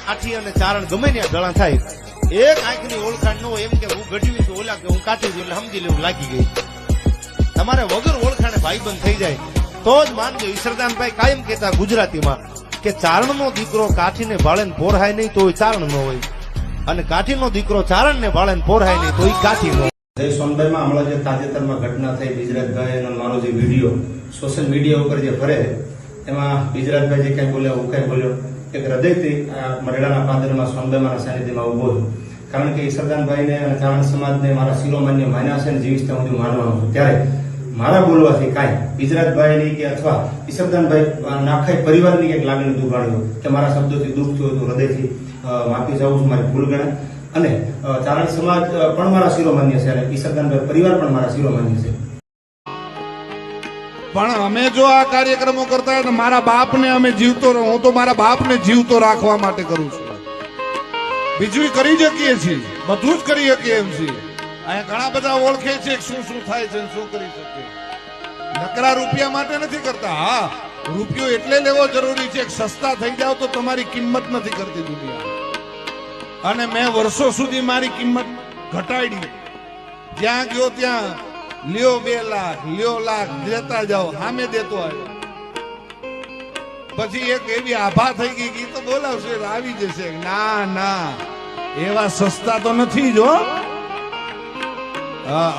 કાઠી અને ચારણ ગમે ત્યાં ગળા થાય, એક આંખની ઓળખાણ ન હોય એમ કે હું ગઢવી છું, ઓલા કે હું કાઠી છું એટલે સમજી લેવું લાગી ગઈ. તમારે વગર ઓળખાણે ભાઈબંધ થઈ જાય તો જ માનજો. ઈશ્વરદાનભાઈ કાયમ કહેતા ગુજરાતીમાં કે ચારણનો દીકરો કાઠીને ભાળે ને પોરહાય નહીં તો ચારણ ન હોય, અને કાઠીનો દીકરો ચારણને ભાળે ને પોરહાય નહીં તો કાઠી ન હોય. જય સોનભાઈમાં હમણાં જે તાજેતરમાં ઘટના થઈ બિજરાજભાઈ અને મારો જે વિડીયો સોશિયલ મીડિયા ઉપર જે ફરે એમાં બિજરાજભાઈ જે કઈ બોલ્યા હું કઈ બોલ્યો, એક હૃદયથી મરેડાના પાદરમાં સોનભાઈમાના સાનિધ્યમાં ઉભો છું. કારણ કે ઈશ્વરદાનભાઈને અને ચારણ સમાજને મારા શિરોમાન્ય માન્યા છે અને જીવીશ ત્યાં સુધી માનવાનો છું. ત્યારે મારા બોલવાથી કાંઈ બિજરાજભાઈની કે અથવા ઈશ્વરદાનભાઈ આખા પરિવારની એક લાગણી દુભાણી કે મારા શબ્દોથી દુઃખ થયું તો હૃદયથી માફી જાઉં છું, મારી ભૂલ ગણાય. અને ચારણ સમાજ પણ મારા શિરોમાન્ય છે અને ઈશ્વરદાનભાઈ પરિવાર પણ મારા શિરોમાન્ય છે. પણ અમે જો આ કાર્યક્રમો કરતા હોય તો મારા બાપને અમે જીવતો રહો, હું તો મારા બાપને જીવતો રાખવા માટે કરું છું. બીજું કરી શકીએ છીએ, બધું જ કરી શકીએ એમ છીએ. અહીંયા ઘણા બધા ઓળખે છે શું શું થાય છે, શું કરી શકીએ. નકરા રૂપિયા માટે નથી કરતા. હા, રૂપિયો એટલે લેવો જરૂરી છે, સસ્તા થઈ જાવ તો તમારી કિંમત નથી કરતી દુનિયા. અને મેં વર્ષો સુધી મારી કિંમત ઘટાડી. જ્યાં ગયો ત્યાં લ્યો 2 લાખ, લ્યો લાખ દેતા જાઓ, સામે દેતો આવ્યો. પછી એક એવી આભા થઈ ગઈ કે તો બોલાવશે આવી જશે. ના ના, એવા સસ્તા તો નથી જો.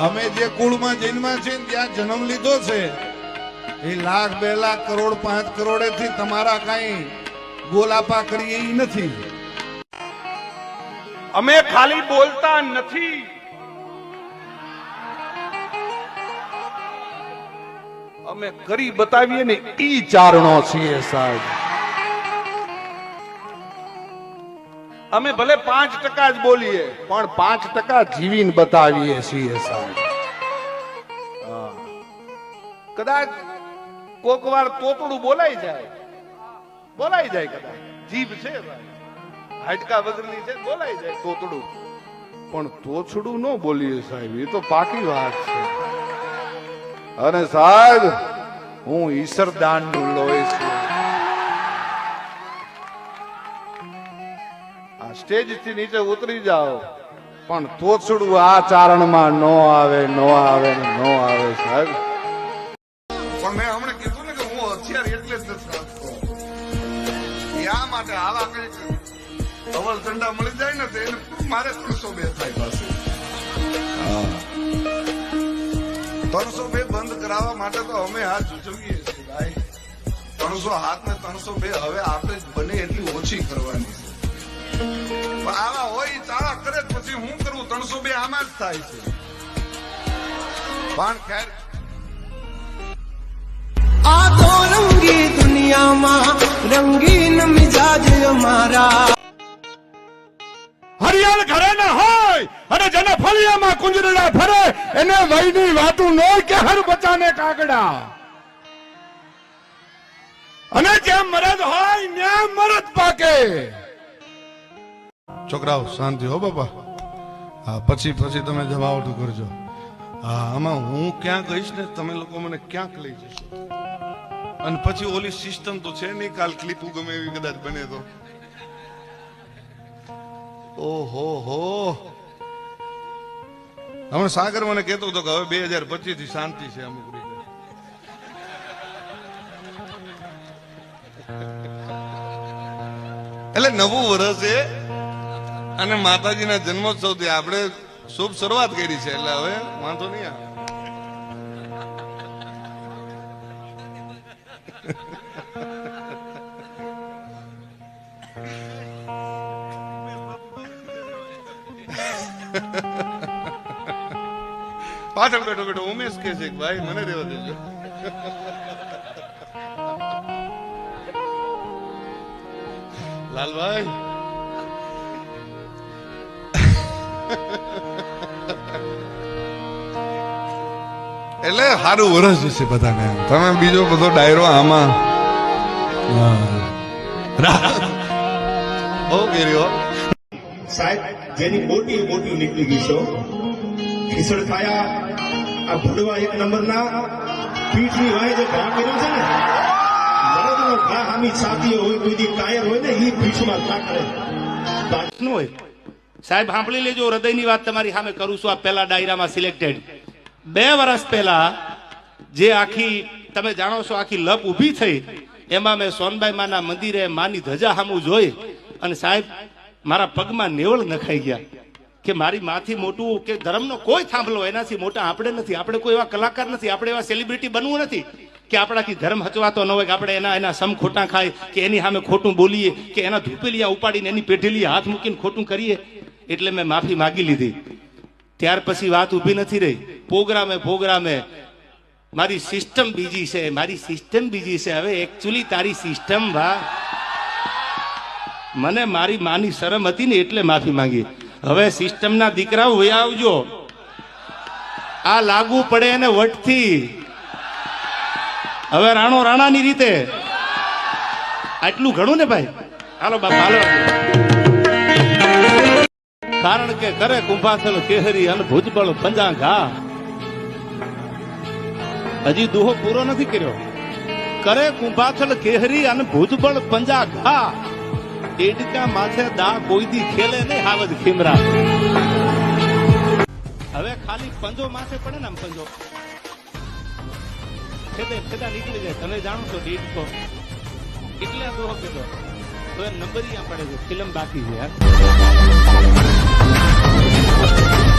અમે જે કુળમાં જન્મા છે ત્યાં જન્મ લીધો છે, એ 1 લાખ 2 લાખ કરોડ 5 કરોડેથી તમારા કઈ ગોલાપા કરીએ એ નથી. અમે ખાલી બોલતા નથી, અમે કરી બતાવીએ ને ઈ ચારણો છીએ સાહેબ. અમે ભલે 5% જ બોલીએ પણ 5% જીવીને બતાવીએ છીએ સાહેબ. કદાચ કોક વાર તોતડું બોલાઈ જાય કદાચ જીભ છે હાડકા વગરની છે, બોલાઈ જાય તોતડું, પણ તોછડું ન બોલીએ સાહેબ, એ તો પાકી વાત છે. અને સાહેબ હું ઈશ્વરદાન નું લોહી છું. આ સ્ટેજ થી નીચે ઉતરી જાઓ પણ તોછડું આ ચારણમાં નો આવે સાહેબ. પણ મેં હમણાં કીધું ને કે હું હથિયાર એટલે જ નથી રાખતો. આ માટે આવા કઈક અવલ ઝંડા મળી જાય ને તો એને મારે 302 થાય પાસે. 302 બંધ કરાવવા માટે તો અમે હાથ જુજવીએ છીએ ભાઈ. 300 હાથ ને 302 હવે આપણે બને એટલી ઓછી કરવાની છે. પણ આવા હોય ચાળા કરે પછી હું કરું, 302 આમાં જ થાય છે. પણ ખેર આ તો રંગી દુનિયામાં રંગીન મિજાજ અમારા. હરિયાળ ઘરે ન હોય અને જેને ફળિયામાં કુંજરડા ફરે એને વયની વાતું ન કે હર બચાને કાગડા. અને જેમ મરદ હોય ન્યા મરદ પાકે. છોકરાઓ શાંતિ હો બાપા. હા, પછી તમે જવાબ કરજો. હા, આમાં હું ક્યાં કહીશ ને તમે લોકો મને ક્યાંક લઈ જશો. અને પછી ઓલી સિસ્ટમ તો છે નહીં, કાલ ક્લિપ ગમે એવી કદાચ બને તો. ઓહો હો, હમણાં સાગર મને કહેતો હતો કે હવે 2025 થી શાંતિ છે અમુક રીતે. એટલે નવું વર્ષ છે અને માતાજીના જન્મોત્સવથી આપણે શુભ શરૂઆત કરી છે, એટલે હવે વાંધો નહીં આવે. પાછળ બેઠો ઉમેશ કે છે ભાઈ મને રહેવા દેજો. લાલભાઈ એટલે સારું વરસ જશે બધાને. તમે બીજો બધો ડાયરો આમાં બહુ કર્યો સાહેબ. જેની મોટી નીકળી ગઈ છો ખીસડ ખાયા આ ભડવા 1 નંબરના પીઠની વાય જે ઘા કર્યો છે ને, મરદનો ઘા હામી છાતી હોય કોઈ દી કાયર હોય ને એ પીઠમાં ઘા કરે. શું હોય સાહેબ સાંભળી લેજો, હૃદયની વાત તમારી સામે કરું છું. આ પહેલા ડાયરામાં સિલેક્ટેડ 2 વર્ષ પહેલા જે આખી તમે જાણો છો આખી લપ ઊભી થઈ, એમાં મેં સોનબાઈ માના મંદિરે માની ધજા સામું જોઈ અને સાહેબ મારા પગમાં નેવળ નખાઈ ગયા કે મારી માથી મોટું કે ધર્મનો કોઈ થાંભલો એનાથી મોટા આપણે નથી. આપણે કોઈ એવા કલાકાર નથી, આપણે એવા સેલિબ્રિટી બનવું નથી કે આપણાથી ધર્મ હચવાતો ન હોય, કે આપણે એના સમ ખોટા ખાય કે એની સામે ખોટું બોલીએ કે એના ધૂપેલિયા ઉપાડીને એની પેઢેલી હાથ મૂકીને ખોટું કરીએ. એટલે મેં માફી માગી લીધી. ત્યાર પછી વાત ઊભી નથી રહી. પ્રોગ્રામે મારી સિસ્ટમ બીજી છે, મારી સિસ્ટમ બીજી છે. હવે એકચ્યુઅલી તારી સિસ્ટમ મને મારી માની શરમ હતી ને એટલે માફી માંગી. હવે સિસ્ટમના દીકરાઓ વયા આવજો, આ લાગુ પડે એને વટથી. હવે રાણો રાણાની રીતે આટલું ઘણું ને ભાઈ. હાલો બાપા હાલો. કારણ કે કરે કુંભાથલ કેહરી અને ભુજબળ પંજા ઘા. હજી દુહો પૂરો નથી કર્યો. કરે કુંભાથલ કેહરી અને ભુજબળ પંજા ઘા. એડકા માથે દા કોઈ દી ખેલે નહીં હાવજ ખીમરા. હવે ખાલી પંજો માથે પડે ને આમ પંજો ખેદા નીકળી જાય. તમે જાણો છો દેડકો એટલે દોહો કીધો તો નંબરિયા પડે છે. ફિલ્મ બાકી છે યાર.